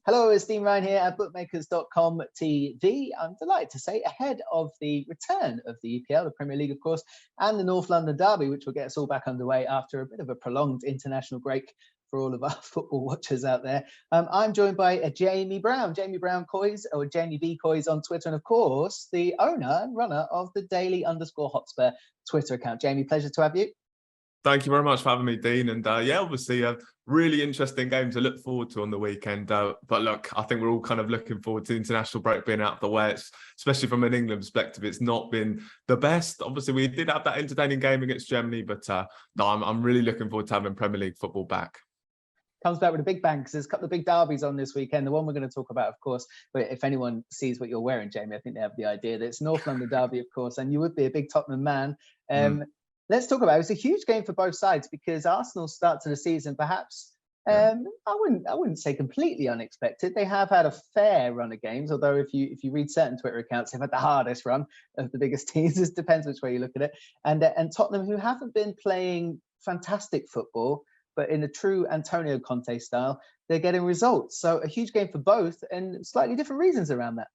Hello, it's Dean Ryan here at bookmakers.com TV. I'm delighted to say ahead of the return of the EPL, the Premier League, of course, and the North London Derby, which will get us all back underway after a bit of a prolonged international break for all of our football watchers out there. I'm joined by Jamie Brown Coys, or Jamie B Coys on Twitter, and of course, the owner and runner of the Daily_Hotspur Twitter account. Jamie, pleasure to have you. Thank you very much for having me, Dean. And obviously a really interesting game to look forward to on the weekend. But look, I think we're all kind of looking forward to the international break being out of the way. Especially from an England perspective, it's not been the best. Obviously, we did have that entertaining game against Germany, but no, I'm really looking forward to having Premier League football back. Comes back with a big bang because there's a couple of big derbies on this weekend. The one we're going to talk about, of course, but if anyone sees what you're wearing, Jamie, I think they have the idea that it's North London Derby, of course, and you would be a big Tottenham man. Let's talk about it. It was a huge game for both sides because Arsenal's start to the season, perhaps, I wouldn't say completely unexpected. They have had a fair run of games, although if you read certain Twitter accounts, they've had the hardest run of the biggest teams. It depends which way you look at it. And Tottenham, who haven't been playing fantastic football, but in a true Antonio Conte style, they're getting results. So a huge game for both and slightly different reasons around that.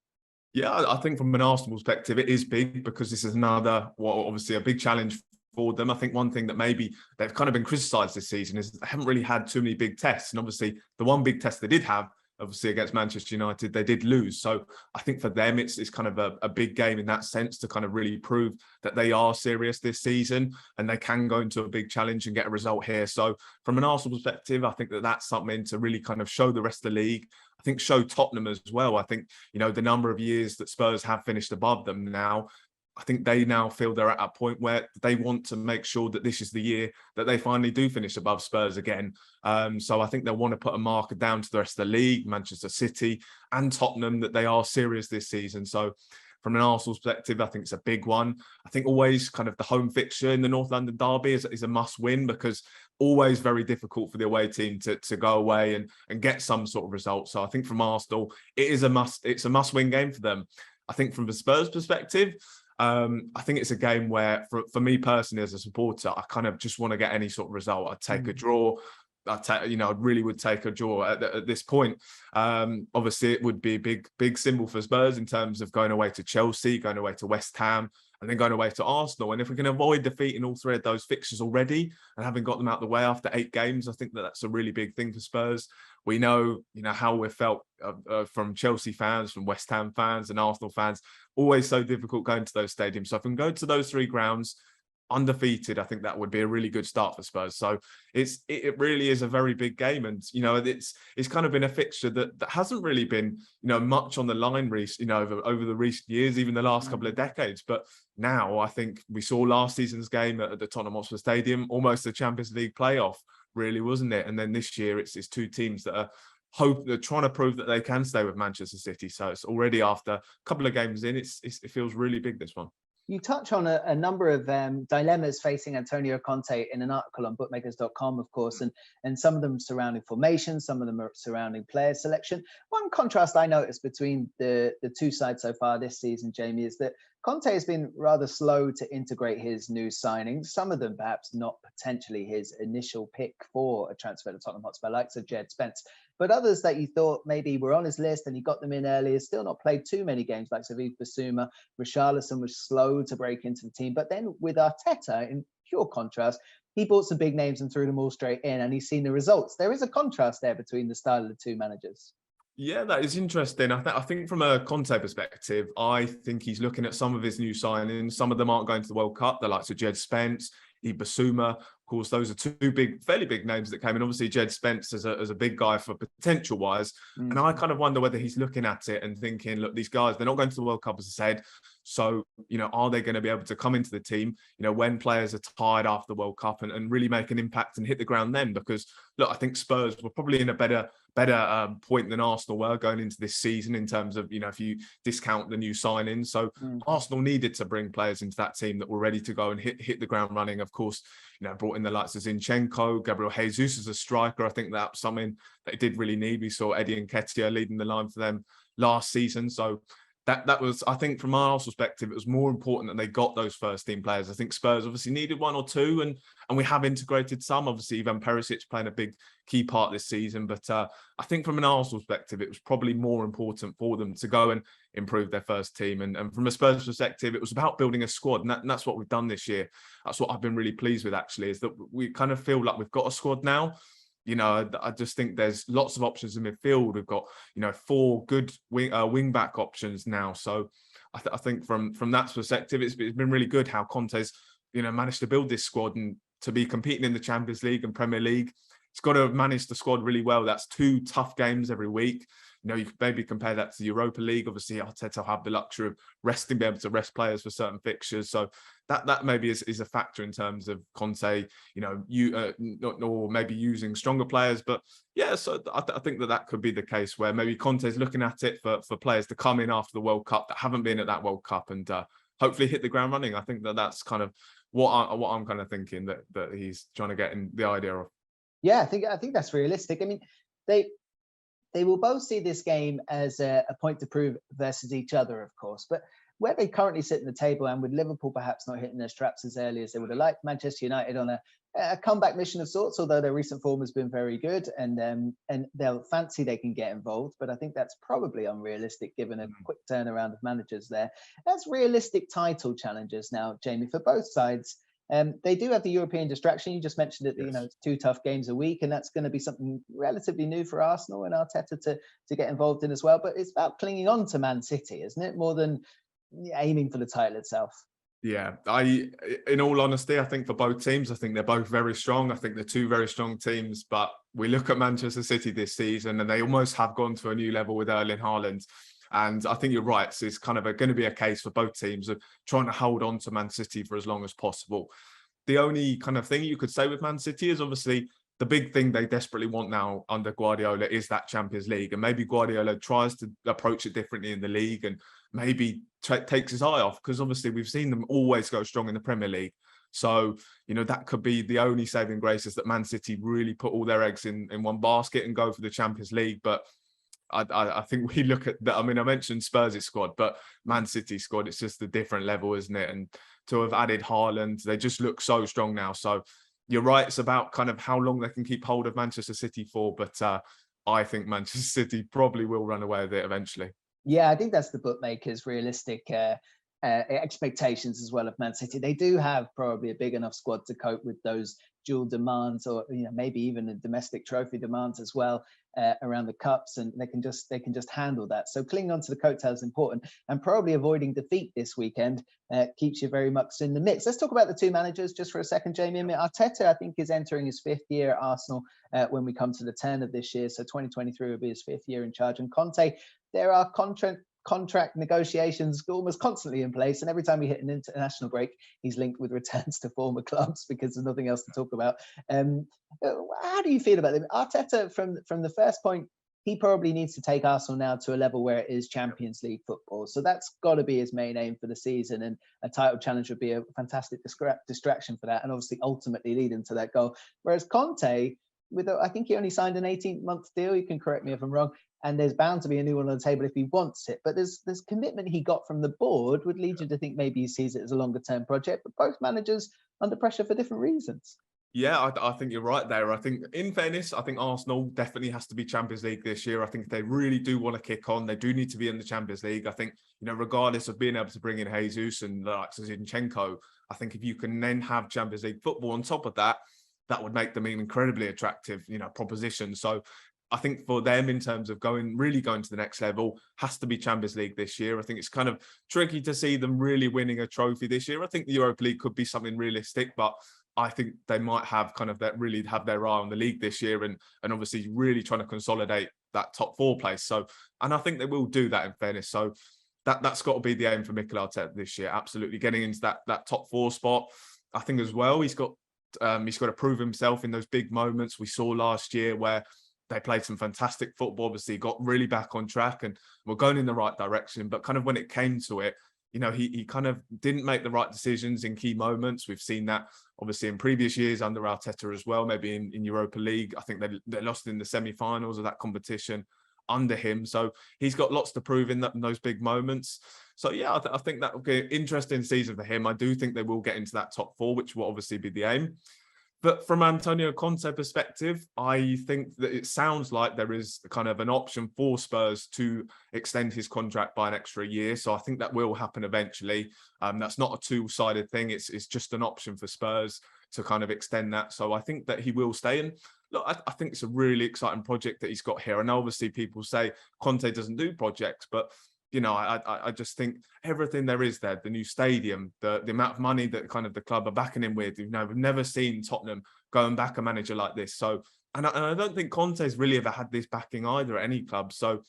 Yeah, I think from an Arsenal perspective, it is big because this is another, obviously a big challenge for them. I think one thing that maybe they've kind of been criticised this season is they haven't really had too many big tests. And obviously the one big test they did have, obviously against Manchester United, they did lose. So I think for them, it's kind of a big game in that sense to kind of really prove that they are serious this season and they can go into a big challenge and get a result here. So from an Arsenal perspective, I think that that's something to really kind of show the rest of the league. I think show Tottenham as well. I think, the number of years that Spurs have finished above them now, I think they now feel they're at a point where they want to make sure that this is the year that they finally do finish above Spurs again. So I think they want to put a marker down to the rest of the league, Manchester City and Tottenham, that they are serious this season. So from an Arsenal perspective, I think it's a big one. I think always kind of the home fixture in the North London Derby is a must win because always very difficult for the away team to go away and get some sort of result. So I think from Arsenal, it's a must win game for them. I think from the Spurs perspective, I think it's a game where, for me personally as a supporter, I kind of just want to get any sort of result. I'd take a draw. I really would take a draw at this point. Obviously, it would be a big symbol for Spurs in terms of going away to Chelsea, going away to West Ham, and then going away to Arsenal. And if we can avoid defeating all three of those fixtures already and having got them out of the way after 8 games, I think that's a really big thing for Spurs. We know, how we felt from Chelsea fans, from West Ham fans and Arsenal fans, always so difficult going to those stadiums. So if we can go to those 3 grounds undefeated, I think that would be a really good start for Spurs. So it really is a very big game, and it's kind of been a fixture that hasn't really been much on the line over the recent years, even the last couple of decades. But now I think we saw last season's game at the Tottenham Hotspur Stadium, almost a Champions League playoff, really, wasn't it? And then this year it's 2 teams that they're trying to prove that they can stay with Manchester City. So it's already after a couple of games in, it feels really big, this one. You touch on a number of dilemmas facing Antonio Conte in an article on bookmakers.com, of course, and some of them surrounding formation, some of them are surrounding player selection. One contrast I noticed between the 2 sides so far this season, Jamie, is that Conte has been rather slow to integrate his new signings, some of them perhaps not potentially his initial pick for a transfer to Tottenham Hotspur, like Jed Spence, but others that you thought maybe were on his list and he got them in earlier, still not played too many games, like Saviv Basuma. Richarlison was slow to break into the team. But then with Arteta, in pure contrast, he bought some big names and threw them all straight in, and he's seen the results. There is a contrast there between the style of the 2 managers. Yeah, that is interesting. I think from a Conte perspective, I think he's looking at some of his new signings. Some of them aren't going to the World Cup. They're like Jed Spence, Basuma. Of course, those are 2 fairly big names that came in. Obviously, Jed Spence as a big guy for potential wise. And I kind of wonder whether he's looking at it and thinking, look, these guys, they're not going to the World Cup, as I said. So, are they going to be able to come into the team, when players are tired after the World Cup and really make an impact and hit the ground then? Because, look, I think Spurs were probably in a better point than Arsenal were going into this season in terms of, if you discount the new signings. So Arsenal needed to bring players into that team that were ready to go and hit the ground running. Of course, brought in the likes of Zinchenko, Gabriel Jesus as a striker. I think that's something they did really need. We saw Eddie Nketiah leading the line for them last season. So that was, I think, from our perspective, it was more important that they got those first team players. I think Spurs obviously needed one or two, and we have integrated some. Obviously, Ivan Perisic playing a big key part this season, but I think from an Arsenal perspective, it was probably more important for them to go and improve their first team. And from a Spurs perspective, it was about building a squad, and that's what we've done this year. That's what I've been really pleased with, actually, is that we kind of feel like we've got a squad now. You know, I just think there's lots of options in midfield. We've got, 4 good wing back options now. So I think from that perspective, it's been really good how Conte's, managed to build this squad and to be competing in the Champions League and Premier League. He's got to manage the squad really well. That's 2 tough games every week. You could maybe compare that to the Europa League. Obviously, Arteta will have the luxury of be able to rest players for certain fixtures. So that maybe is a factor in terms of Conte, or maybe using stronger players. But yeah, so I think that could be the case where maybe Conte's looking at it for players to come in after the World Cup that haven't been at that World Cup and hopefully hit the ground running. I think that's kind of what I'm kind of thinking that he's trying to get in the idea of. Yeah, I think that's realistic. I mean, they will both see this game as a point to prove versus each other, of course. But where they currently sit in the table, and with Liverpool perhaps not hitting their straps as early as they would have liked, Manchester United on a comeback mission of sorts, although their recent form has been very good, and they'll fancy they can get involved. But I think that's probably unrealistic given a quick turnaround of managers there. That's realistic title challenges now, Jamie, for both sides. They do have the European distraction. You just mentioned it, Yes. It's 2 tough games a week, and that's going to be something relatively new for Arsenal and Arteta to get involved in as well. But it's about clinging on to Man City, isn't it? More than aiming for the title itself. Yeah, in all honesty, I think for both teams, I think they're both very strong. I think they're 2 very strong teams, but we look at Manchester City this season and they almost have gone to a new level with Erling Haaland. And I think you're right. So it's kind of going to be a case for both teams of trying to hold on to Man City for as long as possible. The only kind of thing you could say with Man City is obviously the big thing they desperately want now under Guardiola is that Champions League. And maybe Guardiola tries to approach it differently in the league and maybe takes his eye off, because obviously we've seen them always go strong in the Premier League. So, that could be the only saving grace, is that Man City really put all their eggs in one basket and go for the Champions League. But I think we look at that. I mean, I mentioned Spurs' squad, but Man City squad, it's just a different level, isn't it? And to have added Haaland, they just look so strong now. So you're right. It's about kind of how long they can keep hold of Manchester City for. But I think Manchester City probably will run away with it eventually. Yeah, I think that's the bookmakers' realistic expectations as well of Man City. They do have probably a big enough squad to cope with those dual demands, or maybe even the domestic trophy demands as well around the cups, and they can just handle that. So clinging on to the coattails is important, and probably avoiding defeat this weekend keeps you very much in the mix. Let's talk about the 2 managers just for a second, Jamie. I mean, Arteta, I think, is entering his 5th year at Arsenal when we come to the turn of this year. So 2023 will be his 5th year in charge. And Conte, there are contract negotiations almost constantly in place, and every time we hit an international break, he's linked with returns to former clubs because there's nothing else to talk about. How do you feel about them? Arteta, from the first point, he probably needs to take Arsenal now to a level where it is Champions League football. So that's got to be his main aim for the season, and a title challenge would be a fantastic distraction for that, and obviously ultimately lead him to that goal. Whereas Conte, I think he only signed an 18-month deal. You can correct me if I'm wrong. And there's bound to be a new one on the table if he wants it. But there's commitment he got from the board would lead you to think maybe he sees it as a longer term project. But both managers under pressure for different reasons. Yeah, I think you're right there. I think, in fairness, I think Arsenal definitely has to be Champions League this year. I think if they really do want to kick on, they do need to be in the Champions League. I think, regardless of being able to bring in Jesus and like Zinchenko, I think if you can then have Champions League football on top of that, that would make them an incredibly attractive, proposition. So I think for them, in terms of really going to the next level, has to be Champions League this year. I think it's kind of tricky to see them really winning a trophy this year. I think the Europa League could be something realistic, but I think they might have kind of that really have their eye on the league this year, and obviously really trying to consolidate that top 4 place. So, and I think they will do that, in fairness. So that's got to be the aim for Mikel Arteta this year. Absolutely getting into that top 4 spot. I think as well, he's got to prove himself in those big moments we saw last year where they played some fantastic football, obviously got really back on track and were going in the right direction. But kind of when it came to it, he kind of didn't make the right decisions in key moments. We've seen that obviously in previous years under Arteta as well, maybe in Europa League. I think they lost in the semi-finals of that competition. under him. So he's got lots to prove in those big moments. So yeah, I think that will be an interesting season for him. I do think they will get into that top four, which will obviously be the aim. But from Antonio Conte perspective, I think that it sounds like there is kind of an option for Spurs to extend his contract by an extra year. So I think that will happen eventually. That's not a two-sided thing. It's just an option for Spurs to kind of extend that. So I think that he will stay. And look, I think it's a really exciting project that he's got here. And obviously people say Conte doesn't do projects, but you know, I just think everything there is there, the new stadium, the amount of money that kind of the club are backing him with, you know, we've never seen Tottenham going back a manager like this. So, and I don't think Conte's really ever had this backing either at any club. So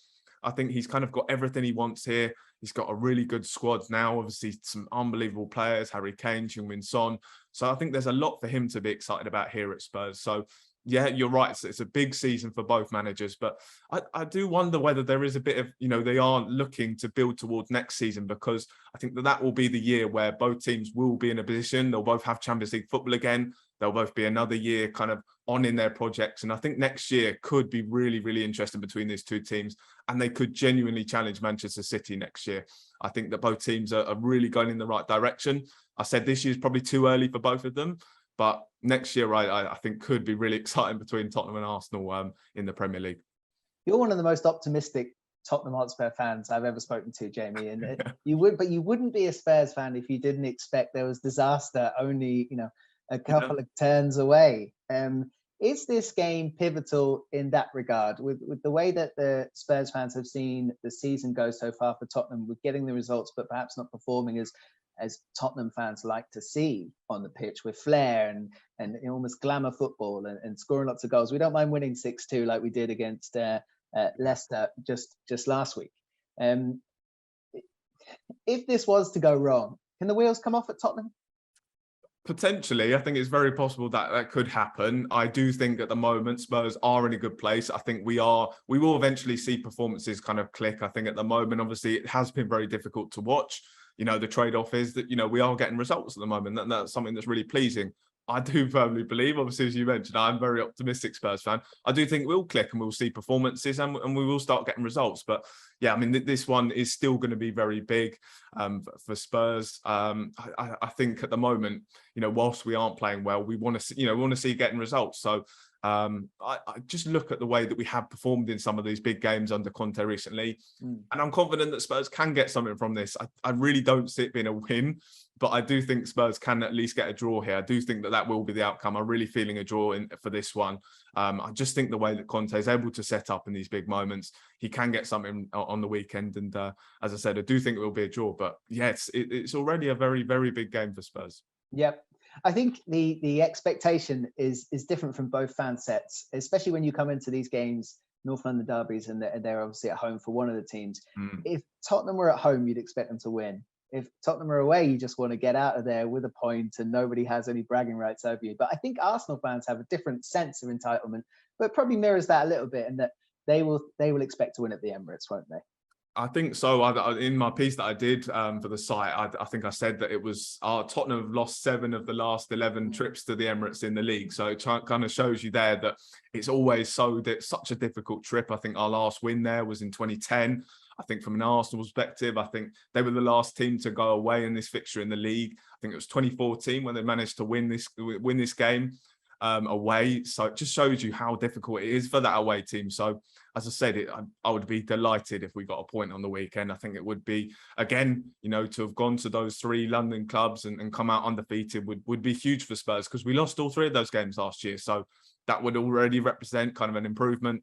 I think he's kind of got everything he wants here. He's got a really good squad now, obviously some unbelievable players, Harry Kane, Heung-min Son. So I think there's a lot for him to be excited about here at Spurs. So yeah, you're right. It's a big season for both managers, but I do wonder whether there is a bit of, you know, they are looking to build towards next season, because I think that will be the year where both teams will be in a position. They'll both have Champions League football again. They'll both be another year kind of on in their projects. And I think next year could be really, really interesting between these two teams. And they could genuinely challenge Manchester City next year. I think that both teams are really going in the right direction. I said this year's probably too early for both of them. But next year, I think could be really exciting between Tottenham and Arsenal in the Premier League. You're one of the most optimistic Tottenham Hotspur fans I've ever spoken to, Jamie. And you wouldn't be a Spurs fan if you didn't expect there was disaster only, you know, a couple of turns away. Is this game pivotal in that regard, with the way that the Spurs fans have seen the season go so far for Tottenham, with getting the results but perhaps not performing as Tottenham fans like to see on the pitch, with flair and almost glamour football and scoring lots of goals? We don't mind winning 6-2 like we did against Leicester just last week. If this was to go wrong, can the wheels come off at Tottenham? Potentially, I think it's very possible that could happen. I do think at the moment Spurs are in a good place. I think we will eventually see performances kind of click. I think at the moment, obviously, it has been very difficult to watch. You know, the trade-off is that, you know, we are getting results at the moment. That's something that's really pleasing. I do firmly believe, obviously, as you mentioned, I'm a very optimistic Spurs fan. I do think we'll click and we'll see performances and we will start getting results. But yeah, I mean, this one is still going to be very big for Spurs. I think at the moment, you know, whilst we aren't playing well, we want to see getting results. So I just look at the way that we have performed in some of these big games under Conte recently, and I'm confident that Spurs can get something from this. I really don't see it being a win, but I do think Spurs can at least get a draw here. I do think that will be the outcome. I'm really feeling a draw for this one. I just think the way that Conte is able to set up in these big moments, he can get something on the weekend. And as I said, I do think it will be a draw. But yes, it's already a very, very big game for Spurs. Yep. I think the expectation is different from both fan sets, especially when you come into these games, North London derbies, and they're obviously at home for one of the teams. If Tottenham were at home, you'd expect them to win. If Tottenham are away, you just want to get out of there with a point and nobody has any bragging rights over you. But I think Arsenal fans have a different sense of entitlement, but probably mirrors that a little bit, in that they will expect to win at the Emirates, won't they? I think so. In my piece that I did for the site, I think I said that it was Tottenham have lost 7 of the last 11 trips to the Emirates in the league. So it kind of shows you there that it's always such a difficult trip. I think our last win there was in 2010. I think from an Arsenal perspective, I think they were the last team to go away in this fixture in the league. I think it was 2014 when they managed to win this game away. So it just shows you how difficult it is for that away team. So as I said, I would be delighted if we got a point on the weekend. I think it would be, again, you know, to have gone to those 3 London clubs and come out undefeated would be huge for Spurs, because we lost all 3 of those games last year. So that would already represent kind of an improvement.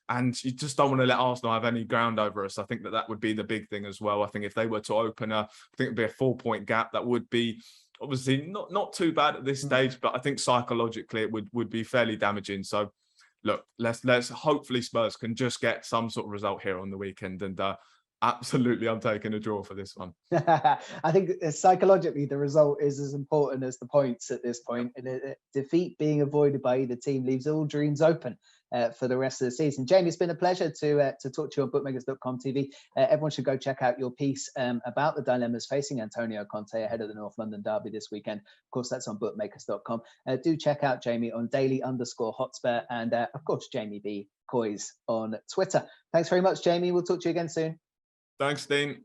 And you just don't want to let Arsenal have any ground over us. I think that would be the big thing as well. I think if they were to open I think it would be a 4-point gap. That would be obviously not too bad at this stage, but I think psychologically it would be fairly damaging. So look, let's hopefully Spurs can just get some sort of result here on the weekend. And absolutely, I'm taking a draw for this one. I think psychologically the result is as important as the points at this point. And a defeat being avoided by either team leaves all dreams open for the rest of the season. Jamie, it's been a pleasure to talk to you on bookmakers.com TV. Everyone should go check out your piece about the dilemmas facing Antonio Conte ahead of the North London derby this weekend. Of course, that's on bookmakers.com. Do check out Jamie on daily_Hotspur, and of course, Jamie B Coys on Twitter. Thanks very much, Jamie. We'll talk to you again soon. Thanks, Dean.